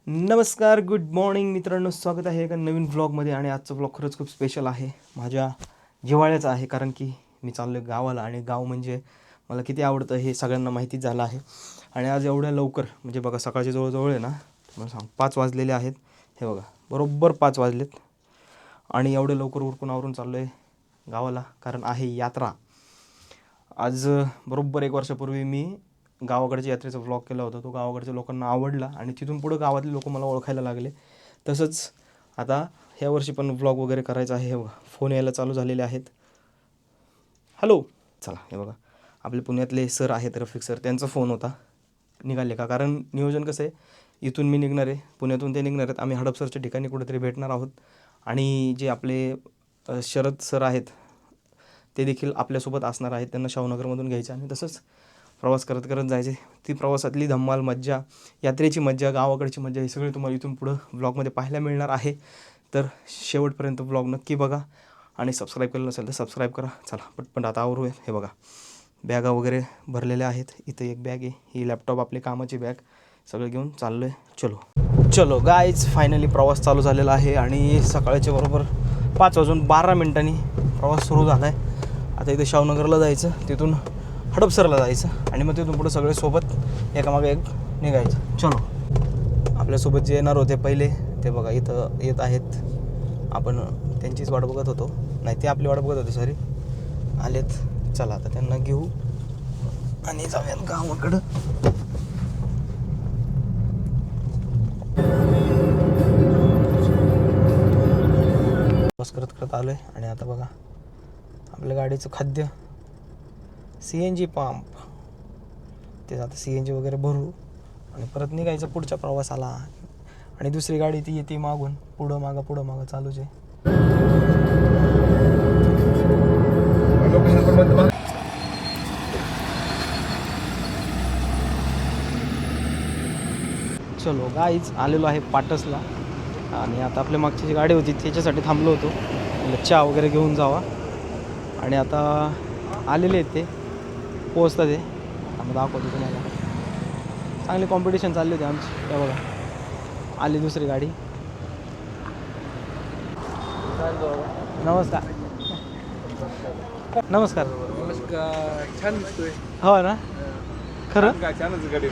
नमस्कार, good morning मित्रांनो, स्वागत आहे एका नवीन व्लॉगमध्ये. आणि आजचा व्लॉग खरंच खूप स्पेशल आहे, माझ्या जिव्हाळ्याचा आहे. कारण की मी चाललो आहे गावाला, आणि गाव म्हणजे मला किती आवडतं हे सगळ्यांना माहितीच झालं आहे. आणि आज एवढ्या लवकर म्हणजे बघा, सकाळचे जवळजवळ आहे ना, मला सांग 5 वाजलेले आहेत. हे बघा, बरोबर 5 वाजलेत आणि एवढं लवकर उरकून आवरून चाललो आहे गावाला, कारण आहे यात्रा. आज बरोबर 1 वर्षापूर्वी मी गावाकडच्या यात्रेचा व्लॉग केला होता. तो गावाकडच्या लोकांना आवडला आणि तिथून पुढं गावातले लोक मला ओळखायला लागले. तसंच आता ह्या वर्षी पण व्लॉग वगैरे करायचा आहे. हे बघा, फोन यायला चालू झालेले आहेत. हॅलो, चला. हे बघा, आपले पुण्यातले सर आहेत, रफिक सर, त्यांचा फोन होता. निघाले का? कारण नियोजन कसं आहे, इथून मी निघणार आहे, पुण्यातून ते निघणार आहेत. आम्ही हडपसरच्या ठिकाणी कुठेतरी भेटणार आहोत. आणि जे आपले शरद सर आहेत ते देखील आपल्यासोबत असणार आहेत. त्यांना शाहूनगरमधून घ्यायचं आणि तसंच प्रवास करत करत जायचे. ती प्रवासातली धम्माल मज्जा, यात्रेची मज्जा, गावाकडची मज्जा, हे सगळे तुम्हाला इथून पुढं व्लॉगमध्ये पाहायला मिळणार आहे. तर शेवटपर्यंत व्लॉग नक्की बघा आणि सबस्क्राईब केलं नसेल तर सबस्क्राईब करा. चला पटपट आता आवरूया. हे बघा, बॅगा वगैरे भरलेल्या आहेत. इथं एक बॅग आहे, ही लॅपटॉप, आपली कामाची बॅग, सगळं घेऊन चाललो आहे. चलो गाईज, फायनली प्रवास चालू झालेला आहे आणि सकाळच्या बरोबर 5:12 प्रवास सुरू झाला आहे. आता इथे शाहूनगरला जायचं, तिथून हडपसरला जायचं आणि मग तिथून पुढं सगळे सोबत एकामागे एक निघायचं. चलो, आपल्यासोबत जे येणार होते पहिले ते बघा इथं येत आहेत. आपण त्यांचीच वाट बघत होतो, नाही ते आपली वाट बघत होते, सॉरी, आलेत. चला आता त्यांना घेऊ आणि जाऊयात गावाकडं. बस करत करत आलो आहे. आणि आता बघा, आपल्या गाडीचं खाद्य CNG पंप, ते आता CNG वगैरे भरू आणि परत निघायचं पुढच्या प्रवासाला. आणि दुसरी गाडी ती येते मागून, पुढं मागं चालूच आहे. चलो गाईज, आलेलो आहे पाटसला. आणि आता आपल्या मागची जी गाडी होती त्याच्यासाठी थांबलो होतो, चहा वगैरे घेऊन जावा. आणि आता आलेले आहेत ते, पोहोचतात ते. आम्ही दाखवतो तुम्हाला. चांगली कॉम्पिटिशन चालली होती आमची. त्या बघा, आली दुसरी गाडी. नमस्कार. नमस्कार. नमस्कार. छान दिसतोय. हो ना, खरं छानच गाडी.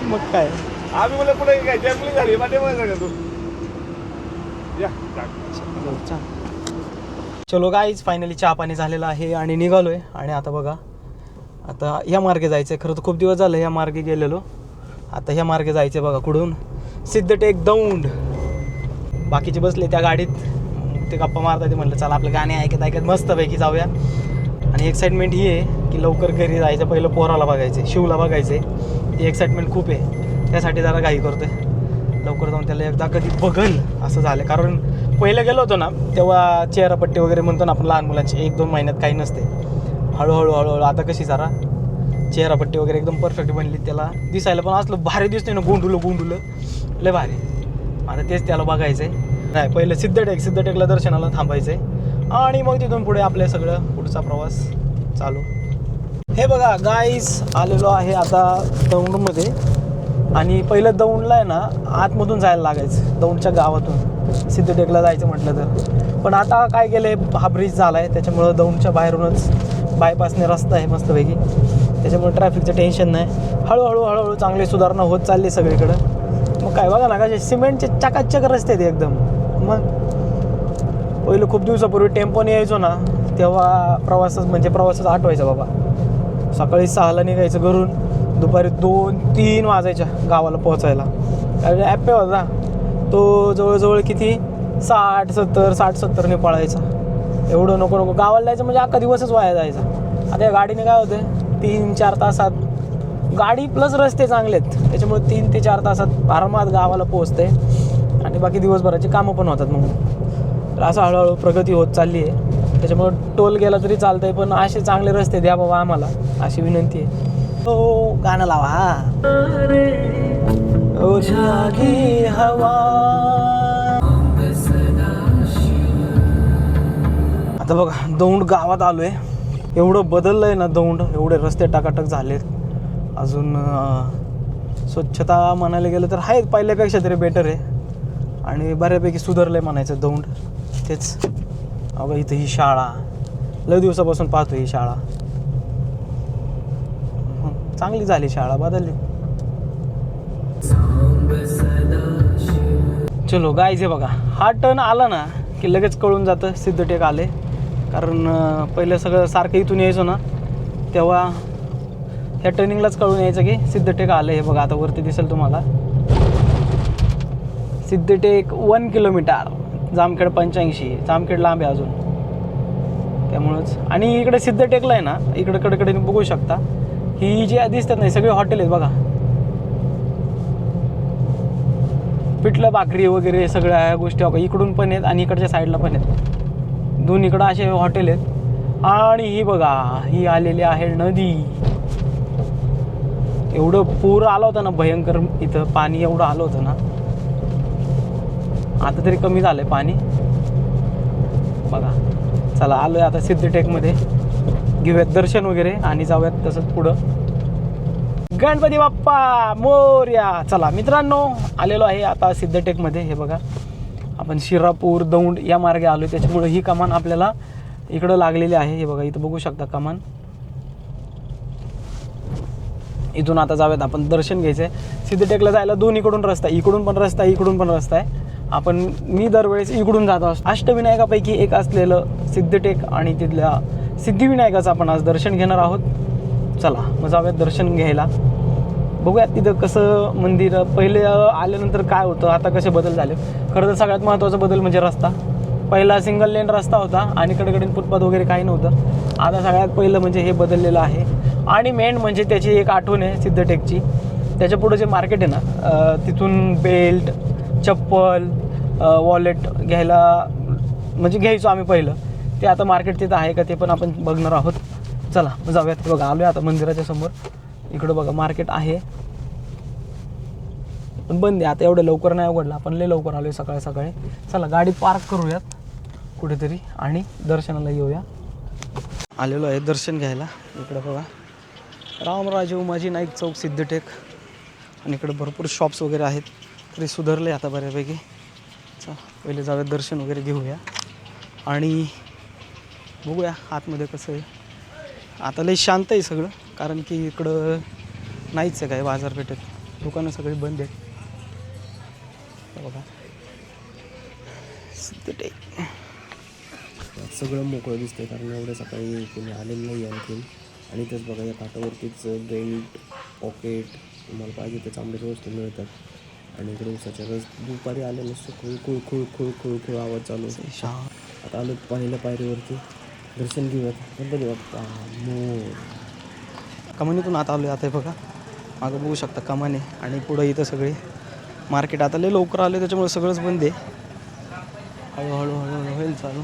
मग काय, आम्ही मला पुढे काय जर्मनी झाली माझे मला तू या. चलो गाईज, फायनली चहा पाणी झालेलं आहे आणि निघालो आहे. आणि आता बघा, आता ह्या मार्गे जायचं आहे. खरं तर खूप दिवस झालं ह्या मार्गे गेलेलो, आता ह्या मार्गे जायचं आहे. बघा, कुठून सिद्धटेक दौंड. बाकीचे बसले त्या गाडीत, ते गप्पा मारतात. ते म्हटलं चला आपलं गाणे ऐकत ऐकत मस्तपैकी जाऊया. आणि एक्साइटमेंट ही आहे की लवकर घरी जायचं, पहिलं पोराला बघायचं, शिवला बघायचं आहे. ती एक्साइटमेंट खूप आहे, त्यासाठी जरा घाई करतो आहे. लवकर जाऊन त्याला एकदा कधी बघल असं झालं. कारण पहिलं गेलो होतो ना तेव्हा चेहरापट्टी वगैरे म्हणतो ना आपण लहान मुलांची, 1-2 महिन्यात काही नसते. हळूहळू आता कशी जरा चेहरापट्टी वगैरे एकदम परफेक्ट बनली. त्याला दिसायला पण असलं भारी दिसतोय ना, गोंडुलं लय भारी. आता तेच त्याला बघायचं आहे. नाही, पहिलं सिद्धटेकला दर्शनाला थांबायचं आहे आणि मग तिथून पुढे आपलं सगळं पुढचा प्रवास चालू. हे बघा गाईस, आलेलो आहे आता दौंडमध्ये. आणि पहिलं दौंडला आहे ना आतमधून जायला लागायचं, दौंडच्या गावातून सिद्धटेकला जायचं म्हटलं तर. पण आता काय केलं आहे, हा ब्रिज झाला आहे, त्याच्यामुळं दौंडच्या बाहेरूनच बायपासने रस्ता आहे मस्तपैकी, त्याच्यामुळे ट्रॅफिकचं टेन्शन नाही. हळूहळू चांगली सुधारणा होत चालली सगळीकडं. मग काय बघा ना, कसे सिमेंटचे चकाचक रस्ते आहेत एकदम. मग पहिलं खूप दिवसापूर्वी टेम्पोने यायचो ना, तेव्हा प्रवासच आठवायचा बाबा. सकाळी 6ला निघायचं घरून, दुपारी 2-3 वाजायच्या गावाला पोहोचायला. कारण ॲपे होता तो जवळजवळ किती 60-70 पळायचा. एवढं नको गावाला जायचं म्हणजे अख्खा दिवसच वाया जायचा. आता या गाडीने काय होतं, 3-4 तासात, गाडी प्लस रस्ते चांगले आहेत त्याच्यामुळे 3 ते 4 तासात आरामात गावाला पोहोचते. आणि बाकी दिवसभराची कामं पण होतात. मग तर असं हळूहळू प्रगती होत चालली आहे. त्याच्यामुळं टोल गेला तरी चालतं आहे, पण असे चांगले रस्ते द्या बाबा आम्हाला, अशी विनंती आहे. तो गाणं लावा. ओ जागी हवा. आता बघा, दौंड गावात आलो आहे. एवढं बदललं आहे ना दौंड, एवढे रस्ते टाकाटक झालेत. अजून स्वच्छता म्हणायला गेलं तर आहे पहिल्यापेक्षा तरी बेटर आहे आणि बऱ्यापैकी सुधारलं आहे म्हणायचं दौंड. तेच अगं इथं ही शाळा लय दिवसापासून पाहतो ही शाळा. चांगली झाली शाळा, बदलली. चलो गाईज हे बघा, हा टर्न आला ना की लगेच कळून जातं सिद्धटेक आले. कारण पहिलं सगळं सारखं इथून यायचो ना तेव्हा ह्या टर्निंगलाच कळून यायचं की सिद्धटेक आलं. हे बघा आता वरती दिसेल तुम्हाला सिद्धटेक 1 किलोमीटर, जामखेड 85, जामखेड लांब आहे अजून. त्यामुळंच आणि इकडे सिद्धटेकला आहे ना, इकडे कडकडे बघू शकता ही जी दिसतात नाही सगळे हॉटेल आहेत बघा. पिठलं भाकरी वगैरे सगळ्या गोष्टी बघा इकडून पण आहेत आणि इकडच्या साईडला पण आहेत. दोन्हीकडं असे हॉटेल आहेत. आणि ही बघा ही आलेली आहे नदी. एवढं पूर आलं होतं ना भयंकर, इथं पाणी एवढं आलं होतं ना. आता तरी कमी झालंय पाणी बघा. चला आलोय आता सिद्धटेकमध्ये, घेऊयात दर्शन वगैरे आणि जाऊयात तसंच पुढं. गणपती बाप्पा मोरया. चला मित्रांनो आलेलो आहे आता सिद्धटेकमध्ये. हे बघा आपण शिरापूर दौंड या मार्गे आलो आहे, त्याच्यामुळे ही कमान आपल्याला इकडं लागलेली आहे. हे बघा इथं बघू शकता कमान. इथून आता जाऊयात आपण, दर्शन घ्यायचं आहे. सिद्धटेकला जायला दोन्हीकडून रस्ता, इकडून पण रस्ता आहे इकडून पण रस्ता आहे. मी दरवेळेस इकडून जात असतो. अष्टविनायकापैकी एक असलेलं सिद्धटेक आणि तिथल्या सिद्धिविनायकाचं आपण आज दर्शन घेणार आहोत. चला मग जाऊयात दर्शन घ्यायला. बघूयात तिथं कसं मंदिर पहिले आल्यानंतर काय होतं, आता कसे बदल झाले. खरं तर सगळ्यात महत्त्वाचा बदल म्हणजे रस्ता. पहिला सिंगल लेन रस्ता होता आणि कडे फुटपाथ वगैरे काही नव्हतं. आता सगळ्यात पहिलं म्हणजे हे बदललेलं आहे. आणि मेन म्हणजे त्याची एक आठवण आहे सिद्धटेकची. त्याच्या पुढं जे मार्केट आहे ना, तिथून बेल्ट, चप्पल, वॉलेट घ्यायला म्हणजे घ्यायचो आम्ही पहिलं, ते आता मार्केट तिथं आहे का ते पण आपण बघणार आहोत. चला जाऊयात. बघा आलो आहे आता मंदिराच्या समोर. इकडं बघा मार्केट आहे पण बंद आहे आता, एवढं लवकर नाही उघडलं. आपण लय लवकर आलो आहे सकाळी सकाळी. चला गाडी पार्क करूयात कुठेतरी आणि दर्शनाला येऊया. आलेलो आहे दर्शन घ्यायला. इकडं बघा रामराजे उमाजी नाईक चौक सिद्धटेक. आणि इकडे भरपूर शॉप्स वगैरे आहेत. तरी सुधारले आता बऱ्यापैकी. चला पहिले जाऊया दर्शन वगैरे घेऊया आणि बघूया आतमध्ये कसं आहे. आता लई शांत आहे सगळं, कारण की इकडं नाहीच आहे काय बाजारपेठेत, दुकानं सगळी बंद आहेत. बघा सिद्धटेक सगळं मोकळं दिसतंय कारण एवढं सकाळी कोणी आलेलं नाही आणखीन. आणि तेच बघा या काठावरतीच बेल्ट, पॉकेट तुम्हाला पाहिजे त्या चांगल्या वस्तू मिळतात. आणि इकडे उसाच्या रस दुपारी आले नसतं खुळ आवाज चालू होतो. आता आलो पहिल्या पायरीवरती, दर्शन घेऊयात गणपती बाप्पा मोर. कमानीतून आता आलो आहे. आता हे बघा मागं बघू शकता कमाने आणि पुढं इथं सगळे मार्केट. आता लय लवकर आले त्याच्यामुळे सगळंच बंद आहे. हळूहळू होईल चालू.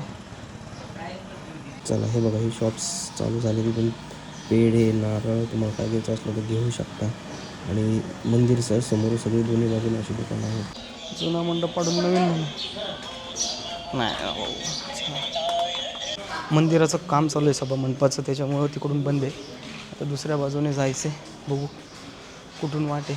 चला हे बघा ही शॉप्स चालू झाले. तिथून पेढे, नारळ तुम्हाला काय घ्यायचं असलं तर घेऊ शकता. आणि मंदिर समोर सगळी दोन्ही बाजूला अशी दुकानं आहेत. जुना मंडप पाडून नवीन नाही. मंदिराचं काम चालू आहे सभा मंडपाचं, त्याच्यामुळं तिकडून बंद आहे. आता दुसऱ्या बाजूने जायचं आहे, बघू कुठून वाटे.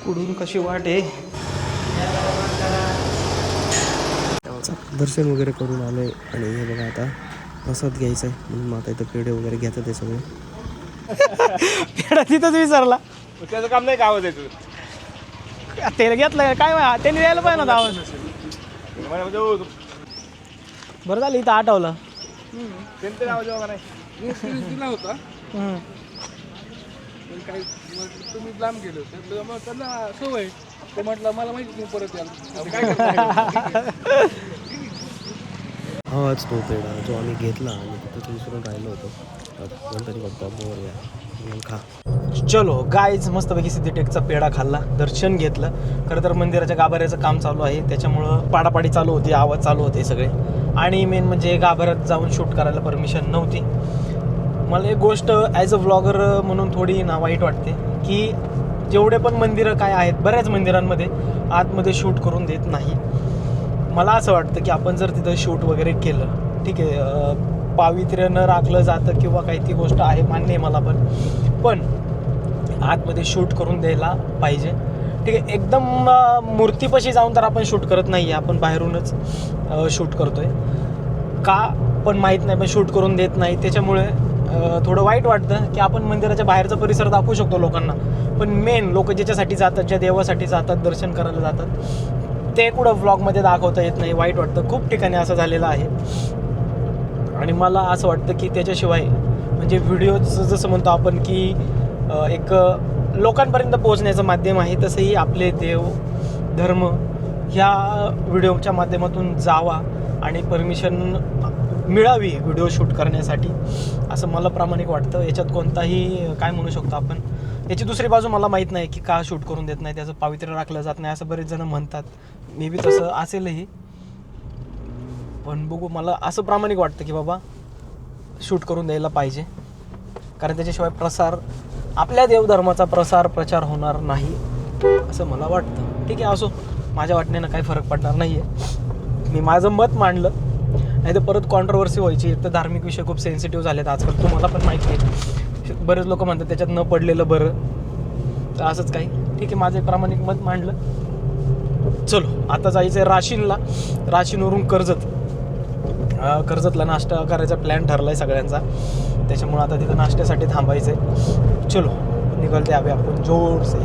कुठून कशी वाट आहे. दर्शन वगैरे करून आलो आहे आणि हे बघा आता प्रसाद घ्यायचा आहे म्हणून आता इथं पेढे वगैरे घेतात ते सगळे. पेढा तिथंच विसरला. त्याचं काम नाही का आवाज येतो. त्याला घेतलं काय त्यांनी द्यायला पाहिजे ना आवाज. बरं झालं इथं आठवलं. त्यांचा आवाज बघा नाही दिला होता. काही तुम्ही लांब गेलो तर मग त्यांना सवय ते म्हटलं मला माहिती तुम्ही परत याल. हाच तो पेढा जो आम्ही घेतला आणि तिथं विसरून राहिलो होतो. गणपती बाप्पा मोरया खा. चलो गाईज मस्तपैकी सिद्धटेकचा पेढा खाल्ला, दर्शन घेतलं. खरं तर मंदिराच्या गाभाऱ्याचं काम चालू आहे त्याच्यामुळं पाडापाडी चालू होती, आवाज चालू होते सगळे. आणि मेन म्हणजे गाभाऱ्यात जाऊन शूट करायला परमिशन नव्हती. मला एक गोष्ट ॲज अ व्लॉगर म्हणून थोडी ना वाईट वाटते की जेवढे पण मंदिरं काय आहेत, बऱ्याच मंदिरांमध्ये आतमध्ये शूट करून देत नाही. मला असं वाटतं की आपण जर तिथं शूट वगैरे केलं, ठीक आहे, पावित्र्य न राखलं जातं किंवा काही ती गोष्ट आहे, मान्य आहे मला, पण आतमध्ये शूट करून द्यायला पाहिजे. ठीक आहे, एकदम मूर्तीपाशी जाऊन तर आपण शूट करत नाही आहे, आपण बाहेरूनच शूट करतोय. का पण माहीत नाही, पण शूट करून देत नाही. त्याच्यामुळे थोडं वाईट वाटतं की आपण मंदिराच्या बाहेरचा परिसर दाखवू शकतो लोकांना, पण मेन लोक ज्याच्यासाठी जातात, ज्या देवासाठी जातात, दर्शन करायला जातात, ते कुठं व्लॉगमध्ये दाखवता येत नाही. वाईट वाटतं. खूप ठिकाणी असं झालेलं आहे. आणि मला असं वाटतं की त्याच्याशिवाय म्हणजे व्हिडिओचं जसं म्हणतो आपण की एक लोकांपर्यंत पोहोचण्याचं माध्यम आहे, तसंही आपले देव धर्म ह्या व्हिडिओच्या माध्यमातून जावा आणि परमिशन मिळावी व्हिडिओ शूट करण्यासाठी, असं मला प्रामाणिक वाटतं. याच्यात कोणताही काय म्हणू शकतो आपण, याची दुसरी बाजू मला माहीत नाही की का शूट करून देत नाही, त्याचं पावित्र्य राखलं जात नाही असं बरेच जण म्हणतात. मे बी तसं असेलही, पण बघू. मला असं प्रामाणिक वाटतं की बाबा शूट करून द्यायला पाहिजे, कारण त्याच्याशिवाय प्रसार, आपल्या देवधर्माचा प्रचार होणार नाही असं मला वाटतं. ठीक आहे, असो, माझ्या वाटण्यानं काही फरक पडणार नाही आहे. मी माझं मत मांडलं, नाही तर परत कॉन्ट्रोवर्सी व्हायची. एक तर धार्मिक विषय खूप सेन्सिटिव्ह झालेत आजकाल, तुम्हाला पण माहिती आहे. बरेच लोक म्हणतात त्याच्यात न पडलेलं बरं, तर असंच काही. ठीक आहे, माझं एक प्रामाणिक मत मांडलं. चलो, आता जायचं आहे राशीनवरून कर्जतला नाश्ता करायचा प्लॅन ठरला आहे सगळ्यांचा, त्याच्यामुळे आता तिथं नाश्त्यासाठी थांबायचं आहे. चलो, निघालते हवे आपण जोर से.